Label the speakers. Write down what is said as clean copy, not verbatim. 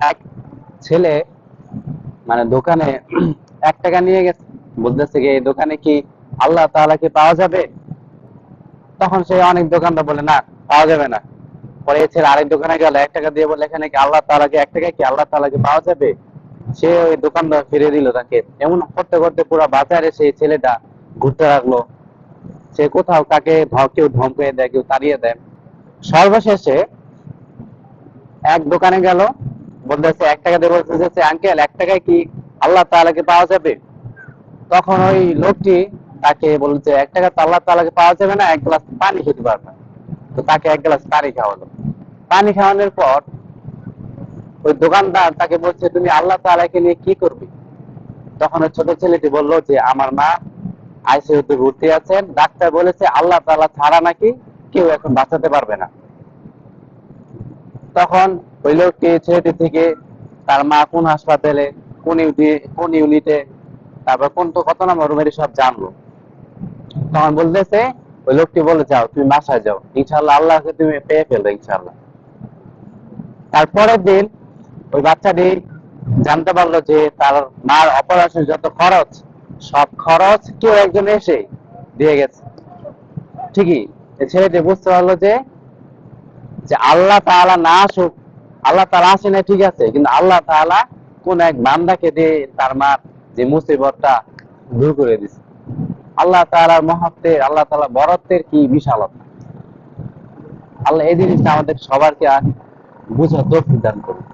Speaker 1: এক ছেলে মানে দোকানে 1 টাকা নিয়ে গেছে, বলতেছে কি এই দোকানে কি আল্লাহ তাআলা কি পাওয়া যাবে? তখন সে অনেক দোকানদার বলে না, পাওয়া যাবে না। পরে এই ছেলে আরেক দোকানে গেল, 1 টাকা দিয়ে বলে এখানে কি আল্লাহ তাআলাকে 1 টাকা কি আল্লাহ তাআলাকে পাওয়া যাবে? সে ওই দোকানদার ফিরে দিল তাকে। এমন করতে করতে পুরো বাজারে সেই ছেলেটা ঘুরতে লাগলো। সে কোথাও কাকে কেউ ধমকে দেয়, কেউ তাড়িয়ে দেয়। সর্বশেষে এক দোকানে গেল, বলতেছে 1 টাকা দিয়ে বলতেছে আঙ্কেল 1 টাকায় কি আল্লাহ তাআলাকে পাওয়া যাবে? তখন ওই লোকটি তাকে বলছে 1 টাকা তো আল্লাহ তাআলাকে পাওয়া যাবে না, 1 গ্লাস পানি খেতে পারবে। তো তাকে 1 গ্লাস পানি খাওয়ালো। পানি খাওয়ানোর পর ওই দোকানদার তাকে বলছে তুমি আল্লাহ তাআলাকে নিয়ে কি করবে? তখন ওই ছোট ছেলেটি বলল যে আমার মা আইসিইউতে ভর্তি আছেন, ডাক্তার বলেছে আল্লাহ তাআলা ছাড়া নাকি কেউ এখন বাঁচাতে পারবে না। তখন ওই লোকটি ছেলেটি থেকে তার মা কোন হাসপাতালে, কোন ইউনিটে, তারপর কত নম্বর রুমের সব জানলো। তখন বলতেছে, ওই লোকটি বলে যাও তুমি বাসায় যাও, ইনশাল্লাহ আল্লাহকে তুমি পেয়ে ফেলবে ইনশাল্লাহ। তারপরের দিন ওই বাচ্চাটি জানতে পারলো যে তার মার অপারেশন যত খরচ, সব খরচ কেউ একজন এসে দিয়ে গেছে। ঠিকই ছেলেটি বুঝতে পারলো যে যে আল্লাহ তাআলা না আসুক, আল্লাহ তাআলা আসে না ঠিক আছে, কিন্তু আল্লাহ তাআলা কোন এক বান্দাকে দিয়ে তার মার যে মুসিবতটা দূর করে দিচ্ছে। আল্লাহ তাআলার মহত্বের, আল্লাহ তাআলার বরত্বের কি বিশালতা! আল্লাহ এই জিনিসটা আমাদের সবারকে বুঝার তৌফিক দান করুন।